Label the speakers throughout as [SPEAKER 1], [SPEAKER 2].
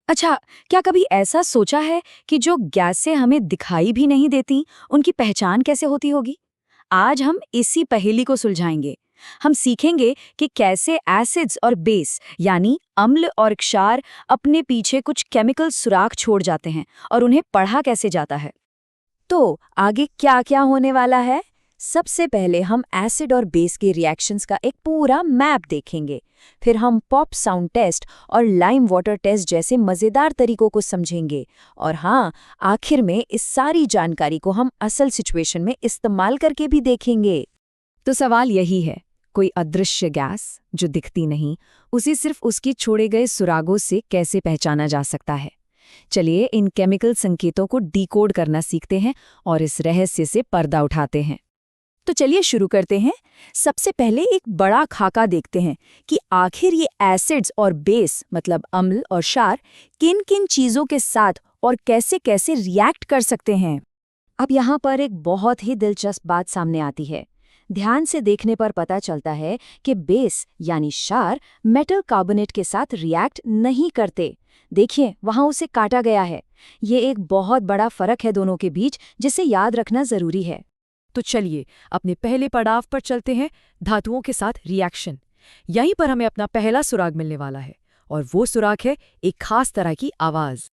[SPEAKER 1] अच्छा, क्या कभी ऐसा सोचा है कि जो गैसें हमें दिखाई भी नहीं देती, उनकी पहचान कैसे होती होगी? आज हम इसी पहेली को सुलझाएंगे। हम सीखेंगे कि कैसे एसिड्स और बेस यानी अम्ल और क्षार अपने पीछे कुछ केमिकल सुराग छोड़ जाते हैं और उन्हें पढ़ा कैसे जाता है। तो आगे क्या क्या होने वाला है? सबसे पहले हम एसिड और बेस के रिएक्शंस का एक पूरा मैप देखेंगे। फिर हम पॉप साउंड टेस्ट और लाइम वाटर टेस्ट जैसे मज़ेदार तरीकों को समझेंगे। और हाँ, आखिर में इस सारी जानकारी को हम असल सिचुएशन में इस्तेमाल करके भी देखेंगे। तो सवाल यही है, कोई अदृश्य गैस जो दिखती नहीं, उसे सिर्फ उसके छोड़े गए सुरागों से कैसे पहचाना जा सकता है? चलिए इन केमिकल संकेतों को डिकोड करना सीखते हैं और इस रहस्य से पर्दा उठाते हैं। तो चलिए शुरू करते हैं। सबसे पहले एक बड़ा खाका देखते हैं कि आखिर ये एसिड्स और बेस मतलब अम्ल और क्षार किन किन चीजों के साथ और कैसे कैसे रिएक्ट कर सकते हैं। अब यहाँ पर एक बहुत ही दिलचस्प बात सामने आती है। ध्यान से देखने पर पता चलता है कि बेस यानी क्षार मेटल कार्बोनेट के साथ रिएक्ट नहीं करते। देखिए, वहां उसे काटा गया है। ये एक बहुत बड़ा फर्क है दोनों के बीच, जिसे याद रखना जरूरी है।
[SPEAKER 2] तो चलिए अपने पहले पड़ाव पर चलते हैं, धातुओं के साथ रिएक्शन। यहीं पर हमें अपना पहला सुराग मिलने वाला है और वो सुराग है एक खास तरह की आवाज।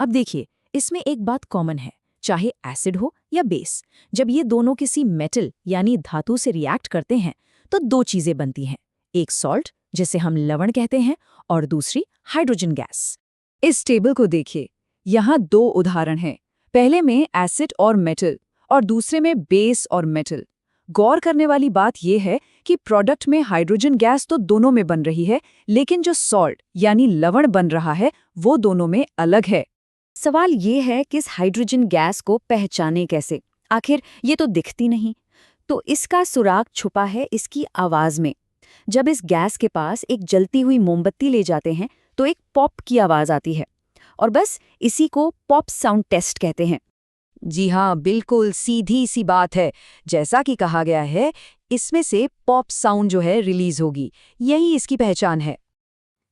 [SPEAKER 1] अब देखिए, इसमें एक बात कॉमन है, चाहे एसिड हो या बेस, जब ये दोनों किसी मेटल यानी धातु से रिएक्ट करते हैं तो दो चीजें बनती हैं, एक सॉल्ट जिसे हम लवण कहते हैं और दूसरी हाइड्रोजन गैस। इस टेबल को देखिए, यहाँ दो उदाहरण हैं, पहले में एसिड और मेटल और दूसरे में बेस और मेटल। गौर करने वाली बात यह है कि प्रोडक्ट में हाइड्रोजन गैस तो दोनों में बन रही है, लेकिन जो सॉल्ट यानी लवण बन रहा है वो दोनों में अलग है। सवाल ये है कि इस हाइड्रोजन गैस को पहचाने कैसे? आखिर ये तो दिखती नहीं। तो इसका सुराग छुपा है इसकी आवाज में। जब इस गैस के पास एक जलती हुई मोमबत्ती ले जाते हैं तो एक पॉप की आवाज आती है, और बस इसी को पॉप साउंड टेस्ट कहते हैं। जी हाँ, बिल्कुल सीधी सी बात है। जैसा कि कहा गया है, इसमें से पॉप साउंड जो है रिलीज होगी, यही इसकी पहचान है।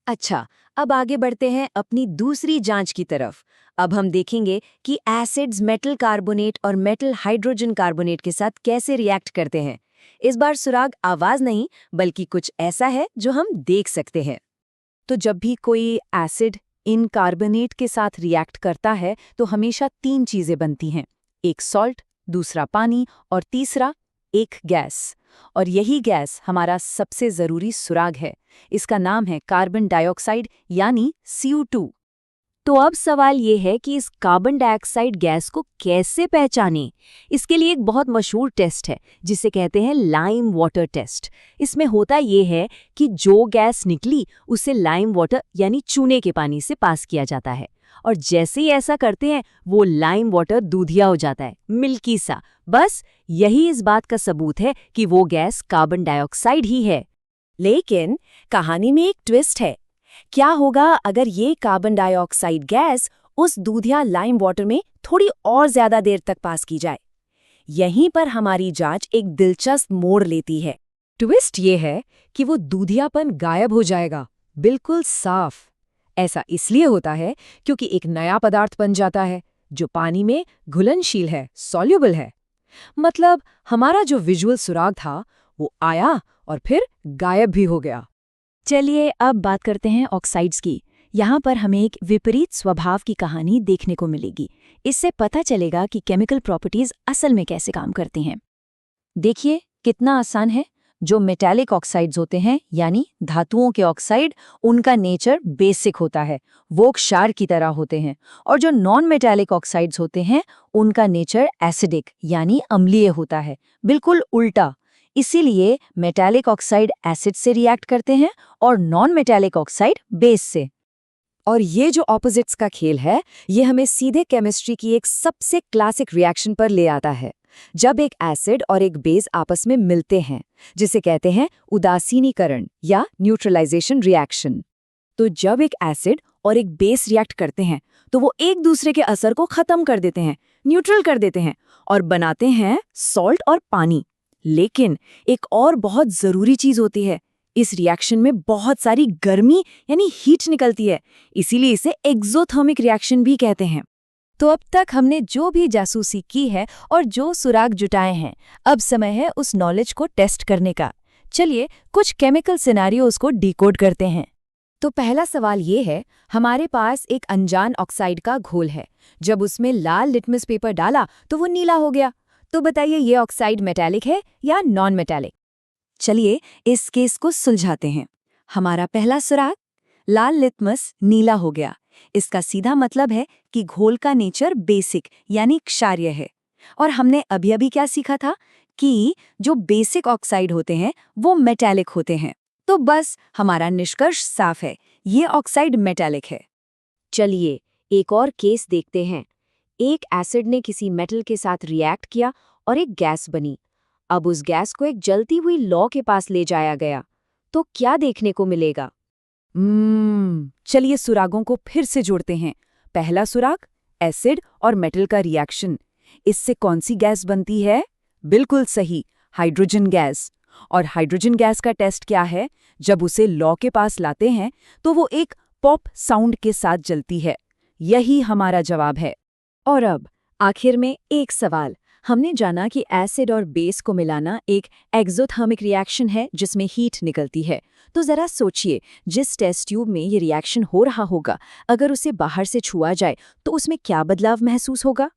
[SPEAKER 1] अच्छा, अब आगे बढ़ते हैं अपनी दूसरी जांच की तरफ। अब हम देखेंगे कि एसिड्स मेटल कार्बोनेट और मेटल हाइड्रोजन कार्बोनेट के साथ कैसे रिएक्ट करते हैं। इस बार सुराग आवाज नहीं, बल्कि कुछ ऐसा है जो हम देख सकते हैं। तो जब भी कोई एसिड इन कार्बोनेट के साथ रिएक्ट करता है तो हमेशा तीन चीजें बनती हैं, एक सॉल्ट, दूसरा पानी और तीसरा एक गैस। और यही गैस हमारा सबसे जरूरी सुराग है। इसका नाम है कार्बन डाइऑक्साइड यानी CO2। तो अब सवाल ये है कि इस कार्बन डाइऑक्साइड गैस को कैसे पहचानें। इसके लिए एक बहुत मशहूर टेस्ट है जिसे कहते हैं लाइम वाटर टेस्ट। इसमें होता ये है कि जो गैस निकली उसे लाइम वाटर यानी चूने के पानी से पास किया जाता है, और जैसे ही ऐसा करते हैं वो लाइम वाटर दूधिया हो जाता है, मिल्की सा। बस यही इस बात का सबूत है कि वो गैस कार्बन डाइऑक्साइड ही है। लेकिन कहानी में एक ट्विस्ट है। क्या होगा अगर ये कार्बन डाइऑक्साइड गैस उस दूधिया लाइम वाटर में थोड़ी और ज्यादा देर तक पास की जाए? यहीं पर हमारी जांच एक दिलचस्प मोड़ लेती है। ट्विस्ट ये है कि वो दूधियापन गायब हो जाएगा, बिल्कुल साफ। ऐसा इसलिए होता है क्योंकि एक नया पदार्थ बन जाता है जो पानी में घुलनशील है, सॉल्युबल है। मतलब हमारा जो विजुअल सुराग था वो आया और फिर गायब भी हो गया। चलिए अब बात करते हैं ऑक्साइड्स की। यहाँ पर हमें एक विपरीत स्वभाव की कहानी देखने को मिलेगी। इससे पता चलेगा कि केमिकल प्रॉपर्टीज असल में कैसे काम करती हैं। देखिए कितना आसान है। जो मेटालिक ऑक्साइड्स होते हैं यानी धातुओं के ऑक्साइड, उनका नेचर बेसिक होता है, वो क्षार की तरह होते हैं। और जो नॉन मेटालिक ऑक्साइड्स होते हैं उनका नेचर एसिडिक यानी अम्लीय होता है, बिल्कुल उल्टा। इसीलिए मेटालिक ऑक्साइड एसिड से रिएक्ट करते हैं और नॉन मेटालिक ऑक्साइड बेस से। और ये जो ऑपोजिट्स का खेल है, ये हमें सीधे केमिस्ट्री की एक सबसे क्लासिक रिएक्शन पर ले आता है। जब एक एसिड और एक बेस आपस में मिलते हैं, जिसे कहते हैं उदासीनीकरण या न्यूट्रलाइजेशन रिएक्शन। तो जब एक एसिड और एक बेस रिएक्ट करते हैं तो वो एक दूसरे के असर को खत्म कर देते हैं, न्यूट्रल कर देते हैं और बनाते हैं सॉल्ट और पानी। लेकिन एक और बहुत जरूरी चीज होती है, इस रिएक्शन में बहुत सारी गर्मी यानी हीट निकलती है, इसीलिए इसे एक्सोथर्मिक रिएक्शन भी कहते हैं।
[SPEAKER 2] तो अब तक हमने जो भी जासूसी की है और जो सुराग जुटाए हैं, अब समय है उस नॉलेज को टेस्ट करने का। चलिए कुछ केमिकल सिनेरियोज को डिकोड करते हैं। तो पहला सवाल ये है, हमारे पास एक अनजान ऑक्साइड का घोल है। जब उसमें लाल लिटमस पेपर डाला तो वो नीला हो गया। तो बताइए ये ऑक्साइड मेटालिक है या नॉन मेटालिक?
[SPEAKER 1] चलिए इस केस को सुलझाते हैं। हमारा पहला सुराग, लाल लिटमस नीला हो गया। इसका सीधा मतलब है कि घोल का नेचर बेसिक यानी क्षारीय है। और हमने अभी अभी क्या सीखा था कि जो बेसिक ऑक्साइड होते हैं वो मेटालिक होते हैं। तो बस हमारा निष्कर्ष साफ है, ये ऑक्साइड मेटालिक है।
[SPEAKER 3] चलिए एक और केस देखते हैं। एक एसिड ने किसी मेटल के साथ रिएक्ट किया और एक गैस बनी। अब उस गैस को एक जलती हुई लौ के पास ले जाया गया, तो क्या देखने को मिलेगा?
[SPEAKER 2] चलिए सुरागों को फिर से जोड़ते हैं। पहला सुराग, एसिड और मेटल का रिएक्शन। इससे कौन सी गैस बनती है? बिल्कुल सही, हाइड्रोजन गैस। और हाइड्रोजन गैस का टेस्ट क्या है? जब उसे लौ के पास लाते हैं तो वो एक पॉप साउंड के साथ जलती है। यही हमारा जवाब है।
[SPEAKER 1] और अब आखिर में एक सवाल। हमने जाना कि एसिड और बेस को मिलाना एक एक्सोथर्मिक रिएक्शन है जिसमें हीट निकलती है। तो जरा सोचिए, जिस टेस्ट ट्यूब में ये रिएक्शन हो रहा होगा, अगर उसे बाहर से छुआ जाए तो उसमें क्या बदलाव महसूस होगा?